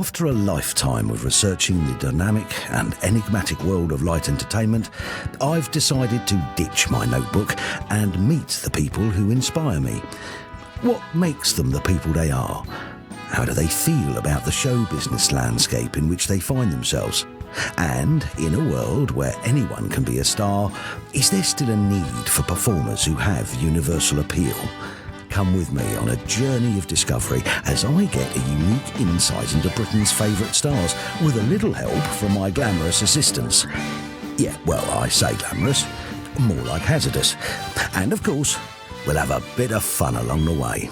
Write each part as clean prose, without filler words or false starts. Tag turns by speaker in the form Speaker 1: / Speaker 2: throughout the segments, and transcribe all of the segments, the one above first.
Speaker 1: After a lifetime of researching the dynamic and enigmatic world of light entertainment, I've decided to ditch my notebook and meet the people who inspire me. What makes them the people they are? How do they feel about the show business landscape in which they find themselves? And in a world where anyone can be a star, is there still a need for performers who have universal appeal? Come with me on a journey of discovery as I get a unique insight into Britain's favourite stars with a little help from my glamorous assistants. Yeah, well, I say glamorous, more like hazardous. And of course, we'll have a bit of fun along the way.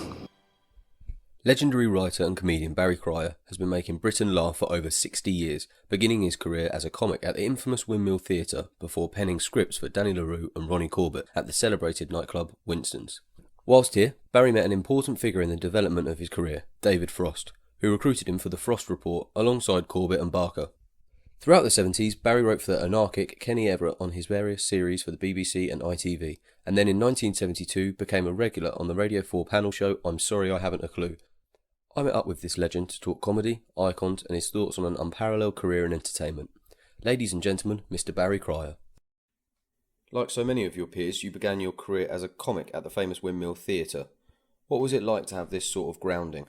Speaker 2: Legendary writer and comedian Barry Cryer has been making Britain laugh for over 60 years, beginning his career as a comic at the infamous Windmill Theatre before penning scripts for Danny LaRue and Ronnie Corbett at the celebrated nightclub Winston's. Whilst here, Barry met an important figure in the development of his career, David Frost, who recruited him for the Frost Report alongside Corbett and Barker. Throughout the 70s, Barry wrote for the anarchic Kenny Everett on his various series for the BBC and ITV, and then in 1972 became a regular on the Radio 4 panel show I'm Sorry I Haven't a Clue. I met up with this legend to talk comedy, icons and his thoughts on an unparalleled career in entertainment. Ladies and gentlemen, Mr. Barry Cryer. Like so many of your peers, you began your career as a comic at the famous Windmill Theatre. What was it like to have this sort of grounding?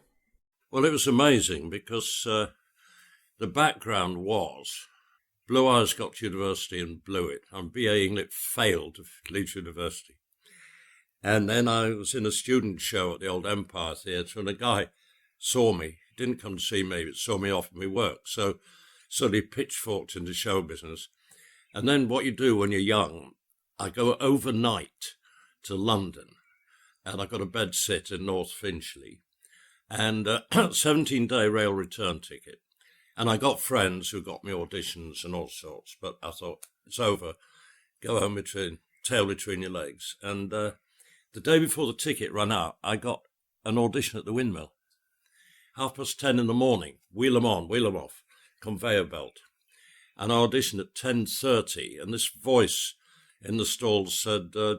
Speaker 3: Well, it was amazing because the background was Blue Eyes got to university and blew it. And BA English failed to Leeds University. And then I was in a student show at the old Empire Theatre and a guy saw me, didn't come to see me, but saw me off my work. So he pitchforked into show business. And then what you do when you're young, I go overnight to London and I got a bed sit in North Finchley and a 17-day rail return ticket. And I got friends who got me auditions and all sorts, but I thought, it's over, go home tail between your legs. And the day before the ticket ran out, I got an audition at the Windmill. 10:30 in the morning, wheel 'em on, wheel 'em off, conveyor belt. And I auditioned at 10:30, and this voice in the stalls said, know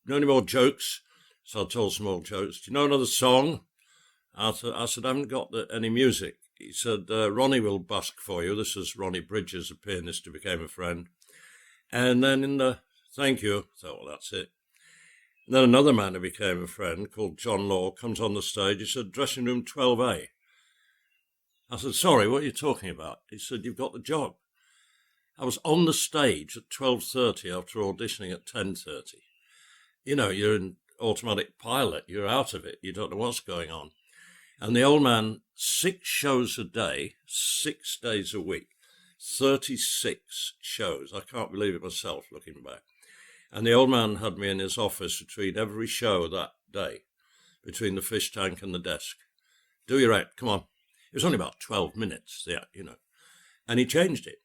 Speaker 3: any more jokes? So I told some more jokes. Do you know another song? I said, I haven't got any music. He said, Ronnie will busk for you. This is Ronnie Bridges, a pianist who became a friend. And then thank you. I thought, well, that's it. And then another man who became a friend called John Law comes on the stage. He said, dressing room 12A. I said, sorry, what are you talking about? He said, you've got the job. I was on the stage at 12:30 after auditioning at 10:30. You know, you're in automatic pilot. You're out of it. You don't know what's going on. And the old man, 6 shows a day, 6 days a week, 36 shows. I can't believe it myself looking back. And the old man had me in his office between every show that day, between the fish tank and the desk. Do your act, come on. It was only about 12 minutes, yeah, you know. And he changed it.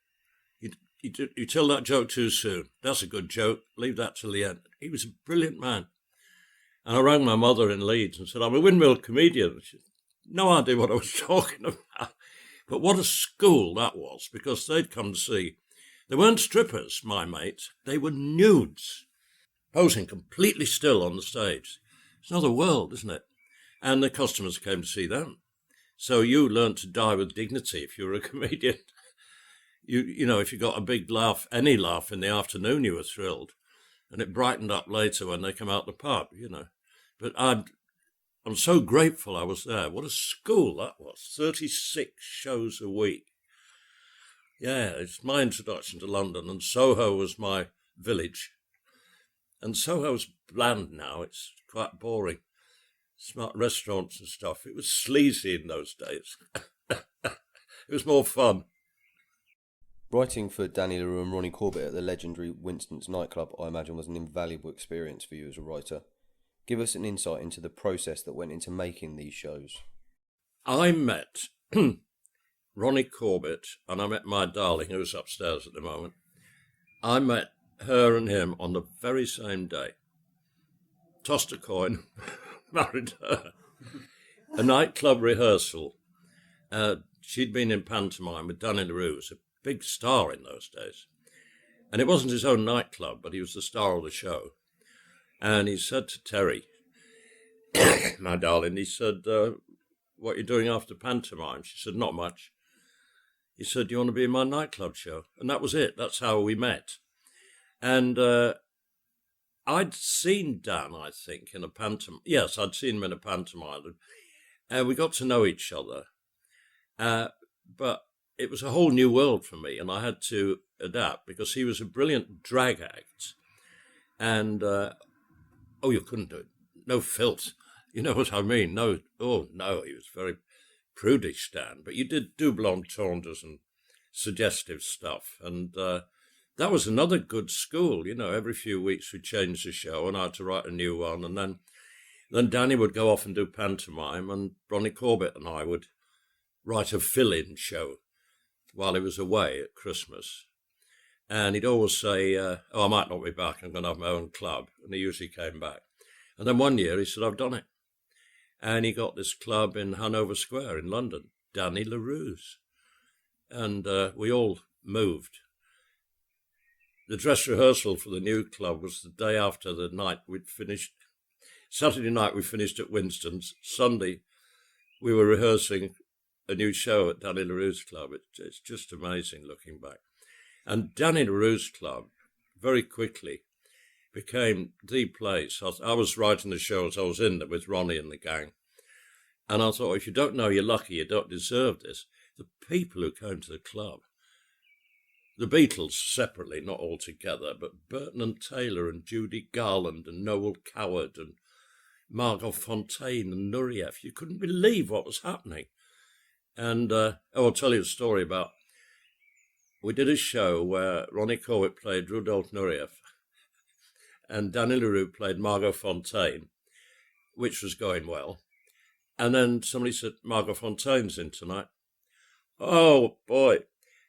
Speaker 3: You tell that joke too soon. That's a good joke. Leave that till the end. He was a brilliant man. And I rang my mother in Leeds and said, I'm a Windmill comedian. She had no idea what I was talking about. But what a school that was, because they'd come to see. They weren't strippers, my mates. They were nudes, posing completely still on the stage. It's another world, isn't it? And the customers came to see them. So you learned to die with dignity if you were a comedian. You know, if you got a big laugh, any laugh in the afternoon, you were thrilled. And it brightened up later when they come out the pub, you know. But I'm so grateful I was there. What a school that was. 36 shows a week. Yeah, it's my introduction to London, and Soho was my village. And Soho's bland now. It's quite boring. Smart restaurants and stuff. It was sleazy in those days. It was more fun.
Speaker 2: Writing for Danny LaRue and Ronnie Corbett at the legendary Winston's nightclub, I imagine, was an invaluable experience for you as a writer. Give us an insight into the process that went into making these shows.
Speaker 3: I met Ronnie Corbett, and I met my darling, who's upstairs at the moment. I met her and him on the very same day. Tossed a coin, married her. A nightclub rehearsal. She'd been in pantomime with Danny LaRue, who was a big star in those days. And it wasn't his own nightclub, but he was the star of the show. And he said to Terry, my darling, he said, what are you doing after pantomime? She said, not much. He said, "Do you want to be in my nightclub show?" And that was it. That's how we met. And I'd seen Dan, I think, in a pantomime. Yes, I'd seen him in a pantomime. And we got to know each other. But it was a whole new world for me, and I had to adapt because he was a brilliant drag act. And, you couldn't do it. No filth. You know what I mean? No, he was very prudish, Dan. But you did double entendres and suggestive stuff. And that was another good school. You know, every few weeks we'd change the show and I had to write a new one. And then Danny would go off and do pantomime, and Ronnie Corbett and I would write a fill-in show while he was away at Christmas. And he'd always say, I might not be back, I'm going to have my own club. And he usually came back. And then one year he said, I've done it. And he got this club in Hanover Square in London, Danny LaRue's. And we all moved. The dress rehearsal for the new club was the day after the night we'd finished. Saturday night we finished at Winston's. Sunday we were rehearsing a new show at Danny LaRue's club. It's just amazing looking back. And Danny LaRue's club very quickly became the place. I was writing the shows I was in with Ronnie and the gang. And I thought, if you don't know you're lucky, you don't deserve this. The people who came to the club, the Beatles separately, not all together, but Burton and Taylor and Judy Garland and Noel Coward and Margot Fontaine and Nureyev. You couldn't believe what was happening. And I'll tell you a story about, we did a show where Ronnie Corbett played Rudolf Nureyev and Danny LaRue played Margot Fontaine, which was going well. And then somebody said, Margot Fontaine's in tonight. Oh, boy.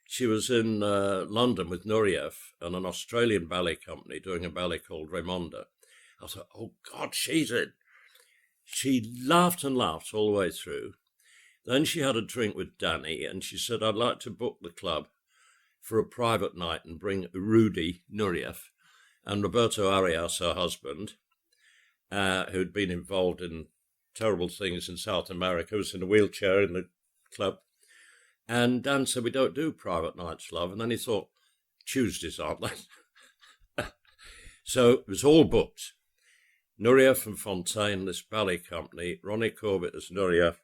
Speaker 3: She was in London with Nureyev and an Australian ballet company doing a ballet called Raimonda. I thought, oh, God, she's in. She laughed and laughed all the way through. Then she had a drink with Danny and she said, I'd like to book the club for a private night and bring Rudy Nureyev and Roberto Arias, her husband, who'd been involved in terrible things in South America, was in a wheelchair in the club. And Dan said, we don't do private nights, love. And then he thought, Tuesdays, aren't they? So it was all booked. Nureyev and Fontaine, this ballet company, Ronnie Corbett as Nureyev,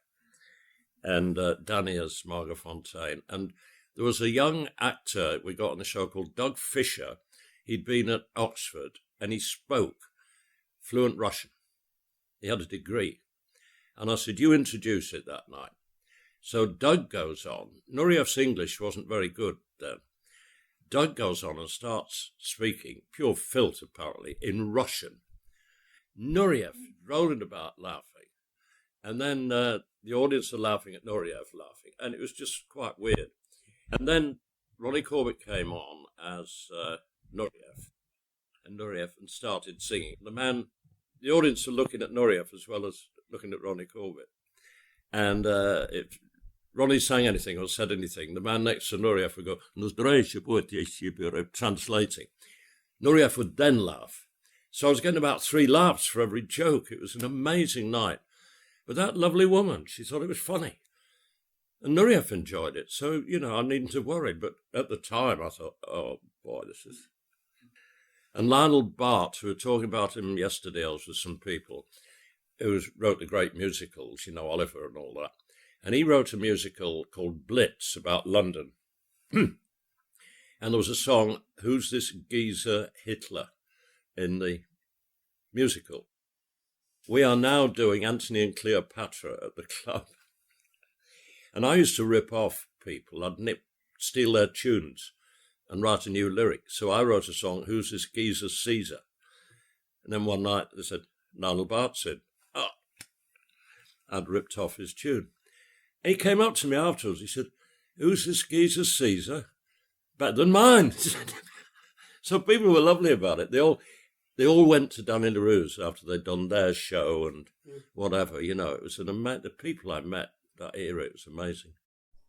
Speaker 3: and Danny as Margot Fontaine. And there was a young actor we got on the show called Doug Fisher. He'd been at Oxford, and he spoke fluent Russian. He had a degree. And I said, you introduce it that night. So Doug goes on. Nureyev's English wasn't very good then. Doug goes on and starts speaking, pure filth apparently, in Russian. Nureyev rolling about laughing. And then the audience are laughing at Nureyev laughing. And it was just quite weird. And then Ronnie Corbett came on as Nureyev and started singing. The audience were looking at Nureyev as well as looking at Ronnie Corbett. And if Ronnie sang anything or said anything, the man next to Nureyev would go, translating. Nureyev would then laugh. So I was getting about 3 laughs for every joke. It was an amazing night. But that lovely woman, she thought it was funny. And Nureyev enjoyed it. So, I needn't have worried. But at the time, I thought, oh, boy, this is... And Lionel Bart, who were talking about him yesterday, I was with some people, who wrote the great musicals, Oliver and all that. And he wrote a musical called Blitz about London. And there was a song, Who's This Geezer Hitler, in the musical. We are now doing Antony and Cleopatra at the club. And I used to rip off people. I'd steal their tunes and write a new lyric. So I wrote a song, Who's This Geezer Caesar? And then one night they said, Lionel Bart said, I'd ripped off his tune. And he came up to me afterwards. He said, Who's this geezer Caesar? Better than mine. So people were lovely about it. They all went to Danny LaRue's after they'd done their show and whatever. It was the people I met that era. It was amazing.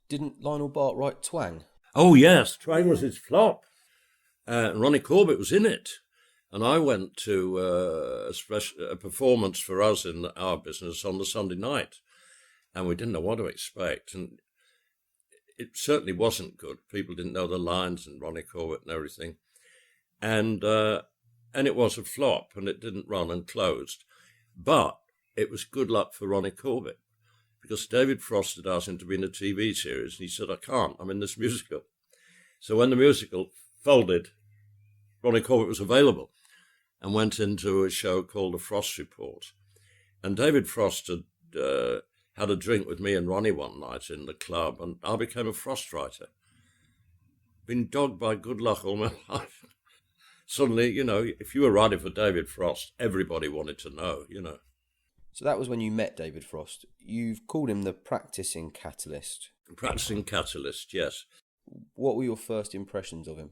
Speaker 2: Didn't Lionel Bart write Twang?
Speaker 3: Oh, yes. Twang was his flop. And Ronnie Corbett was in it. And I went to a performance for us in our business on the Sunday night. And we didn't know what to expect. And it certainly wasn't good. People didn't know the lines and Ronnie Corbett and everything. And it was a flop, and it didn't run and closed. But it was good luck for Ronnie Corbett, because David Frost had asked him to be in a TV series, and he said, I can't, I'm in this musical. So when the musical folded, Ronnie Corbett was available and went into a show called The Frost Report. And David Frost had a drink with me and Ronnie one night in the club, and I became a Frost writer. Been dogged by good luck all my life. Suddenly, if you were writing for David Frost, everybody wanted to know,
Speaker 2: So that was when you met David Frost. You've called him the practising catalyst.
Speaker 3: Practising catalyst, yes.
Speaker 2: What were your first impressions of him?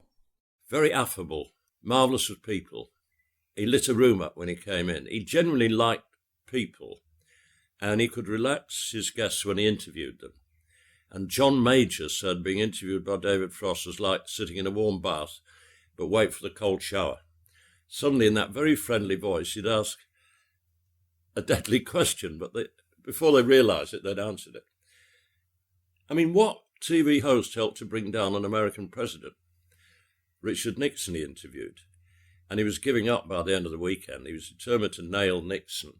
Speaker 3: Very affable, marvellous with people. He lit a room up when he came in. He generally liked people, and he could relax his guests when he interviewed them. And John Major said being interviewed by David Frost was like sitting in a warm bath, but wait for the cold shower. Suddenly, in that very friendly voice, he'd ask a deadly question, but before they realised it, they'd answered it. I mean, what TV host helped to bring down an American president? Richard Nixon he interviewed, and he was giving up by the end of the weekend. He was determined to nail Nixon.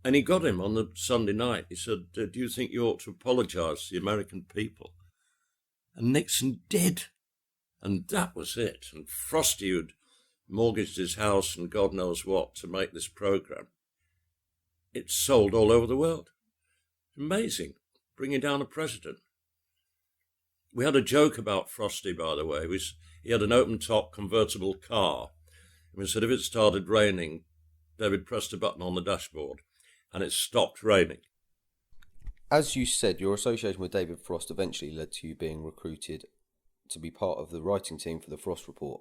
Speaker 3: And he got him on the Sunday night. He said, do you think you ought to apologise to the American people? And Nixon did. And that was it. And Frosty, who'd mortgaged his house and God knows what to make this programme, it sold all over the world. Amazing, bringing down a president. We had a joke about Frosty, by the way. He had an open-top convertible car. And we said if it started raining, David pressed a button on the dashboard and it stopped raining.
Speaker 2: As you said, your association with David Frost eventually led to you being recruited to be part of the writing team for the Frost Report,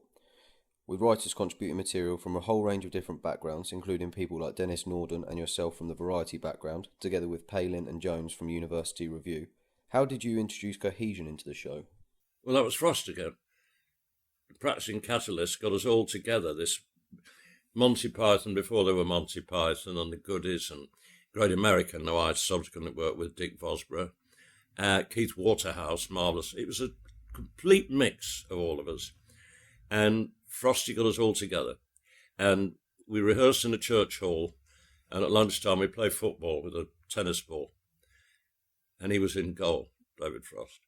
Speaker 2: with writers contributing material from a whole range of different backgrounds, including people like Dennis Norden and yourself from the variety background, together with Palin and Jones from University Review. How did you introduce cohesion into the show?
Speaker 3: Well, that was Frost again. The Practising Catalyst got us all together, this Monty Python before there were Monty Python, and the Goodies, and Great American, though I subsequently worked with Dick Vosborough, Keith Waterhouse, marvellous. It was a complete mix of all of us. And Frosty got us all together. And we rehearsed in a church hall, and at lunchtime we played football with a tennis ball. And he was in goal, David Frost.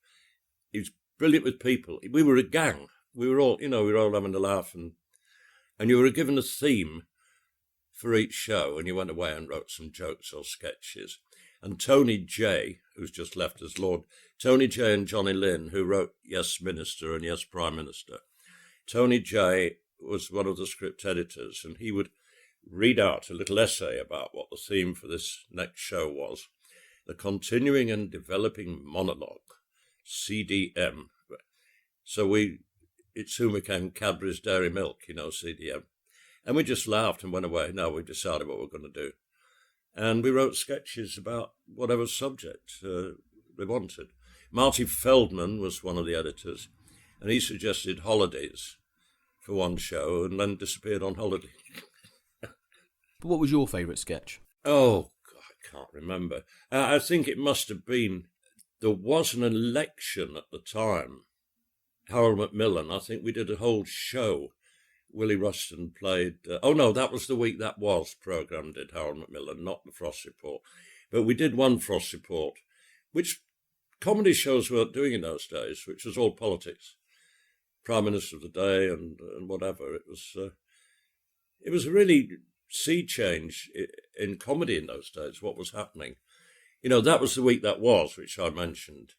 Speaker 3: He was brilliant with people. We were a gang. We were all, we were all having a laugh, and you were given a theme for each show, and you went away and wrote some jokes or sketches. And Tony J, who's just left as Lord, Tony J and Johnny Lynn, who wrote Yes Minister and Yes Prime Minister. Tony J was one of the script editors, and he would read out a little essay about what the theme for this next show was. The Continuing and Developing Monologue, CDM. So it soon became Cadbury's Dairy Milk, CDM. And we just laughed and went away. No, we decided what we're going to do. And we wrote sketches about whatever subject they wanted. Marty Feldman was one of the editors, and he suggested holidays for one show and then disappeared on holiday.
Speaker 2: But what was your favourite sketch?
Speaker 3: Oh, God, I can't remember. I think it must have been, there was an election at the time. Harold Macmillan, I think we did a whole show. Willie Ruston played... that was the week that was programme, did Harold Macmillan, not the Frost Report. But we did one Frost Report, which comedy shows weren't doing in those days, which was all politics. Prime Minister of the day and whatever. It was a really sea change in comedy in those days, what was happening. That was the week that was, which I mentioned.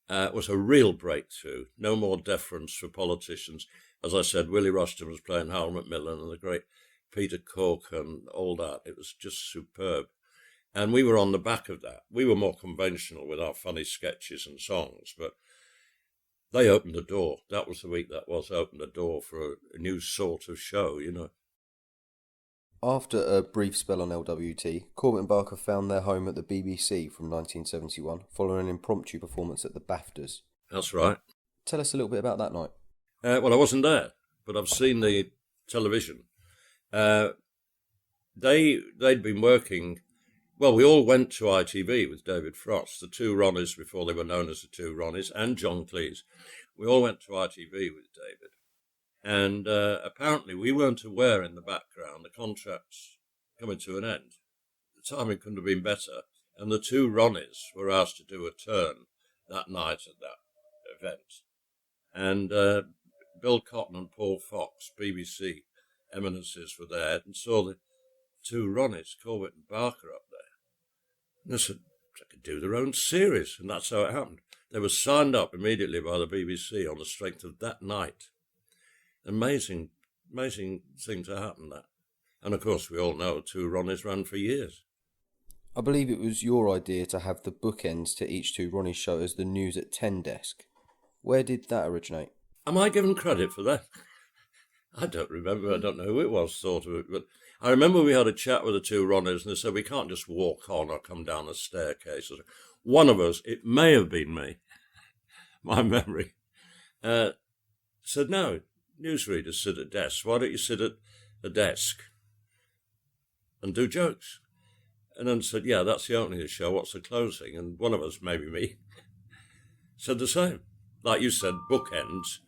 Speaker 3: It was a real breakthrough. No more deference for politicians. As I said, Willie Ruston was playing Harold Macmillan and the great Peter Cook and all that. It was just superb. And we were on the back of that. We were more conventional with our funny sketches and songs, but they opened the door. That was the week that was, opened the door for a new sort of show,
Speaker 2: After a brief spell on LWT, Corbett and Barker found their home at the BBC from 1971, following an impromptu performance at the BAFTAs.
Speaker 3: That's right.
Speaker 2: Tell us a little bit about that night.
Speaker 3: Well, I wasn't there, but I've seen the television. They'd been working... Well, we all went to ITV with David Frost, the Two Ronnies before they were known as the Two Ronnies, and John Cleese. We all went to ITV with David. And apparently we weren't aware in the background the contract's coming to an end. The timing couldn't have been better. And the Two Ronnies were asked to do a turn that night at that event. And Bill Cotton and Paul Fox, BBC eminences, were there and saw the Two Ronnies, Corbett and Barker, up there. And they said, they could do their own series. And that's how it happened. They were signed up immediately by the BBC on the strength of that night. Amazing thing to happen, that. And of course, we all know Two Ronnies ran for years.
Speaker 2: I believe it was your idea to have the bookends to each Two Ronnies show as the News at 10 desk. Where did that originate?
Speaker 3: Am I given credit for that? I don't remember. I don't know who it was thought of it. But I remember we had a chat with the Two Ronnies and they said, we can't just walk on or come down a staircase. One of us, it may have been me, my memory, said, no, newsreaders sit at desks. Why don't you sit at a desk and do jokes? And then said, yeah, that's the opening of the show. What's the closing? And one of us, maybe me, said the same. Like you said, bookends.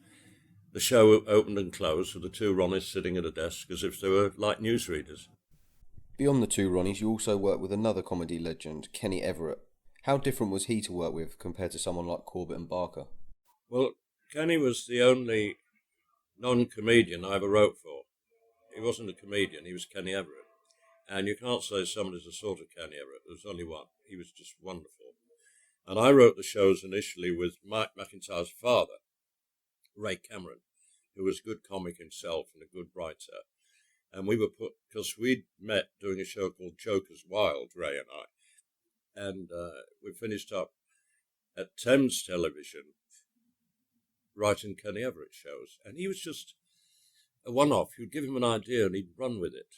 Speaker 3: The show opened and closed with the Two Ronnies sitting at a desk as if they were like newsreaders.
Speaker 2: Beyond the Two Ronnies, you also worked with another comedy legend, Kenny Everett. How different was he to work with compared to someone like Corbett and Barker?
Speaker 3: Well, Kenny was the only non-comedian I ever wrote for. He wasn't a comedian, he was Kenny Everett. And you can't say somebody's a sort of Kenny Everett. There was only one. He was just wonderful. And I wrote the shows initially with Mike McIntyre's father, Ray Cameron, who was a good comic himself and a good writer. And we were put, because we'd met doing a show called Joker's Wild, Ray and I. And we finished up at Thames Television writing Kenny Everett shows. And he was just a one-off. You'd give him an idea and he'd run with it.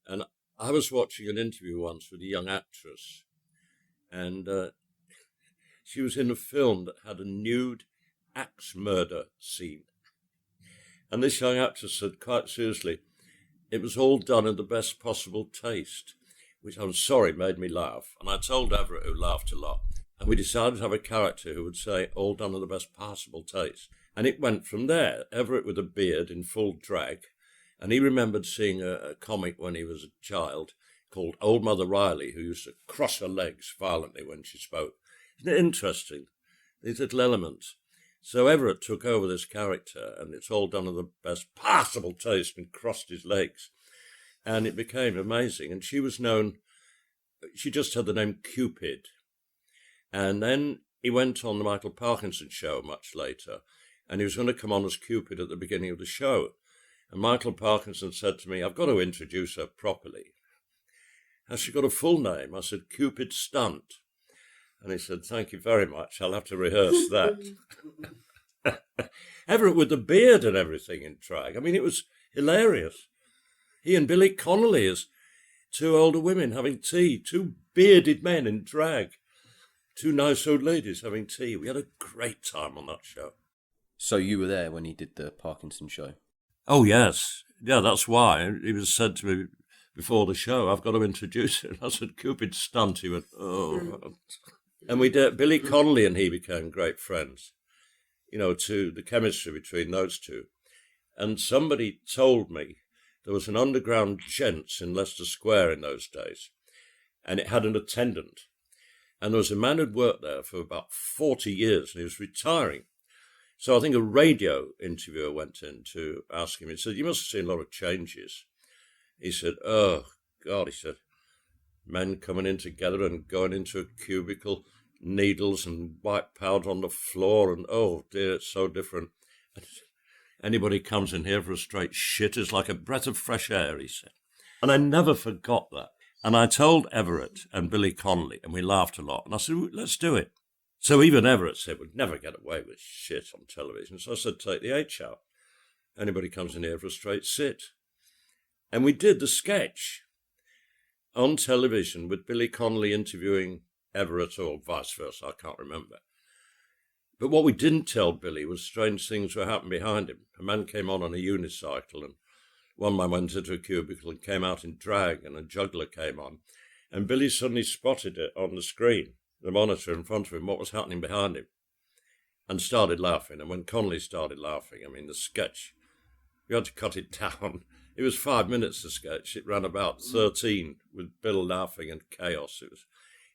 Speaker 3: And I was watching an interview once with a young actress, and she was in a film that had a nude axe murder scene. And this young actress said, quite seriously, it was all done in the best possible taste, which I'm sorry made me laugh. And I told Everett, who laughed a lot, and we decided to have a character who would say, all done in the best possible taste. And it went from there. Everett with a beard in full drag. And he remembered seeing a comic when he was a child called Old Mother Riley, who used to cross her legs violently when she spoke. Isn't it interesting, these little elements? So Everett took over this character, and it's all done in the best possible taste, and crossed his legs. And it became amazing. And she was known, she just had the name Cupid. And then he went on the Michael Parkinson show much later, and he was going to come on as Cupid at the beginning of the show. And Michael Parkinson said to me, I've got to introduce her properly. Has she got a full name? I said, Cupid Stunt. And he said, thank you very much. I'll have to rehearse that. Everett with the beard and everything in drag. I mean, it was hilarious. He and Billy Connolly as two older women having tea, two bearded men in drag, two nice old ladies having tea. We had a great time on that show.
Speaker 2: So you were there when he did the Parkinson show?
Speaker 3: Oh, yes. Yeah, that's why. He was said to me before the show, I've got to introduce it. I said, Cupid Stunt. He went, oh. And we did. Billy Connolly and he became great friends, you know, to the chemistry between those two. And somebody told me there was an underground gents in Leicester Square in those days, and it had an attendant. And there was a man who'd worked there for about 40 years, and he was retiring. So I think a radio interviewer went in to ask him. He said, you must have seen a lot of changes. He said, oh, God, he said, men coming in together and going into a cubicle, needles and white powder on the floor, and oh, dear, it's so different. Anybody comes in here for a straight shit is like a breath of fresh air, he said. And I never forgot that. And I told Everett and Billy Connolly, and we laughed a lot, and I said, let's do it. So even Everett said, we'd never get away with shit on television. So I said, take the H out. Anybody comes in here for a straight sit. And we did the sketch on television with Billy Connolly interviewing Everett, or vice versa, I can't remember. But what we didn't tell Billy was strange things were happening behind him. A man came on a unicycle, and one man went into a cubicle and came out in drag, and a juggler came on. And Billy suddenly spotted it on the screen, the monitor in front of him, what was happening behind him, and started laughing. And when Connolly started laughing, I mean, the sketch, we had to cut it down. It was 5 minutes, the sketch. It ran about 13 with Bill laughing and chaos.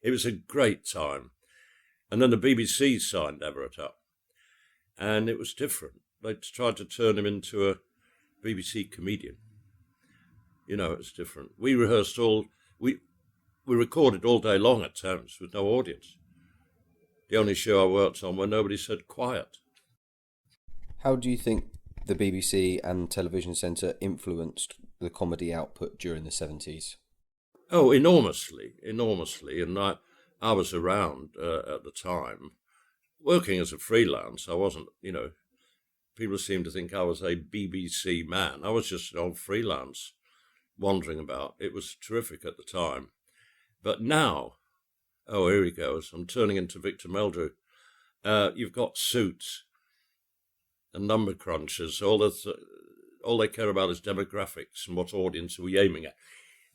Speaker 3: It was a great time. And then the BBC signed Everett up. And it was different. They tried to turn him into a BBC comedian. You know, it's different. We rehearsed we recorded all day long at Thames with no audience. The only show I worked on where nobody said quiet.
Speaker 2: How do you think the BBC and Television Centre influenced the comedy output during the 70s?
Speaker 3: Oh, enormously. And I was around at the time. Working as a freelance, I wasn't, people seem to think I was a BBC man. I was just an old freelance wandering about. It was terrific at the time. But now, oh, here he goes. I'm turning into Victor Meldrew. You've got Suits and number crunchers. All they care about is demographics and what audience are we aiming at.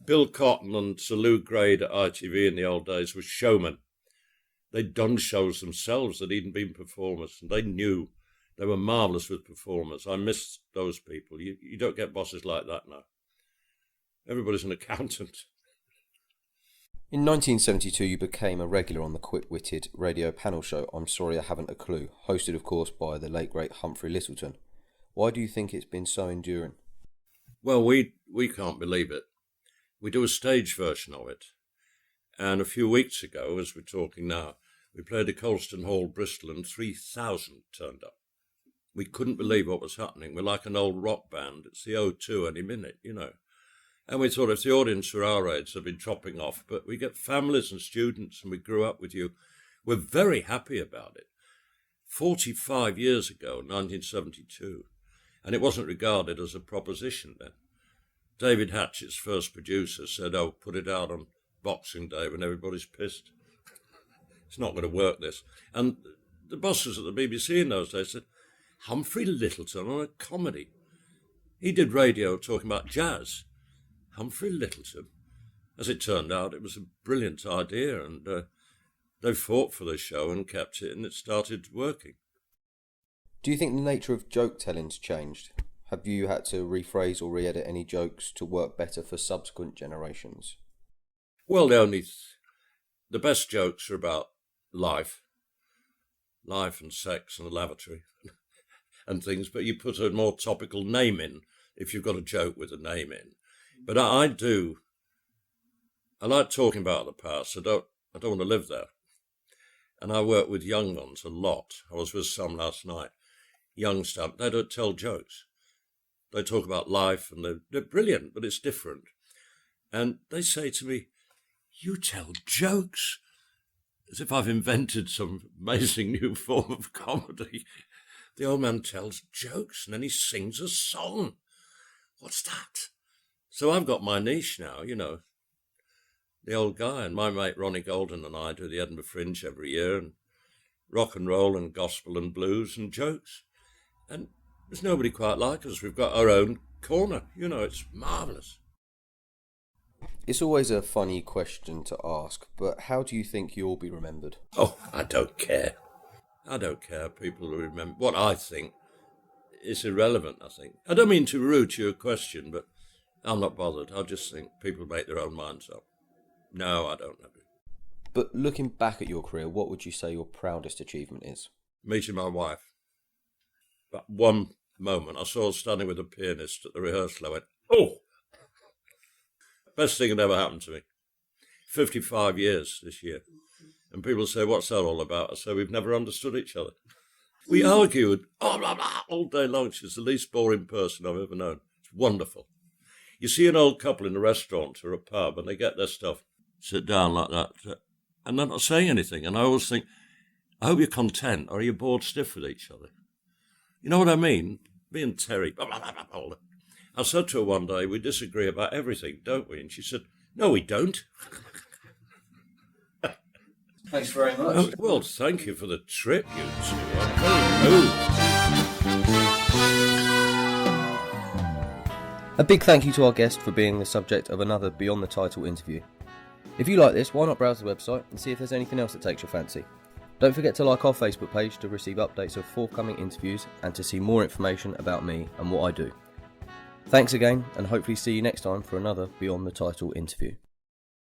Speaker 3: Bill Cotton and Sir Lou Grade at ITV in the old days were showmen. They'd done shows themselves that hadn't been performers, and they knew they were marvellous with performers. I miss those people. You don't get bosses like that now. Everybody's an accountant.
Speaker 2: In 1972, you became a regular on the quick-witted radio panel show I'm Sorry I Haven't a Clue, hosted, of course, by the late, great Humphrey Lyttelton. Why do you think it's been so enduring?
Speaker 3: Well, we can't believe it. We do a stage version of it. And a few weeks ago, as we're talking now, we played at Colston Hall, Bristol, and 3,000 turned up. We couldn't believe what was happening. We're like an old rock band. It's the O2 any minute, And we thought if the audience were our age, they'd been dropping off. But we get families and students, and we grew up with you. We're very happy about it. 45 years ago, 1972, and it wasn't regarded as a proposition then. David Hatchett's first producer said, oh, put it out on Boxing Day when everybody's pissed. It's not going to work, this. And the bosses at the BBC in those days said, Humphrey Lyttelton on a comedy. He did radio talking about jazz. Humphrey Lyttelton. As it turned out, it was a brilliant idea, and they fought for the show and kept it, and it started working.
Speaker 2: Do you think the nature of joke telling's changed? Have you had to rephrase or re-edit any jokes to work better for subsequent generations?
Speaker 3: Well, the best jokes are about life and sex and the lavatory and things, but you put a more topical name in if you've got a joke with a name in. But I like talking about the past. I don't want to live there. And I work with young ones a lot. I was with some last night. Young stuff. They don't tell jokes. They talk about life, and they're brilliant, but it's different. And they say to me, you tell jokes? As if I've invented some amazing new form of comedy. The old man tells jokes, and then he sings a song. What's that? So I've got my niche now, the old guy. And my mate Ronnie Golden and I do the Edinburgh Fringe every year, and rock and roll and gospel and blues and jokes. And there's nobody quite like us. We've got our own corner. It's marvellous.
Speaker 2: It's always a funny question to ask, but how do you think you'll be remembered?
Speaker 3: Oh, I don't care. I don't care. People will remember. What I think is irrelevant, I think. I don't mean to root your question, but I'm not bothered. I just think people make their own minds up. No, I don't know.
Speaker 2: But looking back at your career, what would you say your proudest achievement is?
Speaker 3: Meeting my wife. That one moment, I saw her standing with a pianist at the rehearsal. I went, oh! Best thing that ever happened to me. 55 years this year. And people say, what's that all about? I say, we've never understood each other. We argued, blah, blah, blah, all day long. She's the least boring person I've ever known. It's wonderful. You see an old couple in a restaurant or a pub, and they get their stuff, sit down like that, and they're not saying anything. And I always think, I hope you're content, or are you bored stiff with each other? You know what I mean? Me and Terry, blah, blah, blah, blah, blah. I said to her one day, we disagree about everything, don't we? And she said, no, we don't.
Speaker 2: Thanks very much.
Speaker 3: Oh, well, thank you for the trip, you two. I'm very moved.
Speaker 2: A big thank you to our guest for being the subject of another Beyond the Title interview. If you like this, why not browse the website and see if there's anything else that takes your fancy. Don't forget to like our Facebook page to receive updates of forthcoming interviews and to see more information about me and what I do. Thanks again, and hopefully see you next time for another Beyond the Title interview.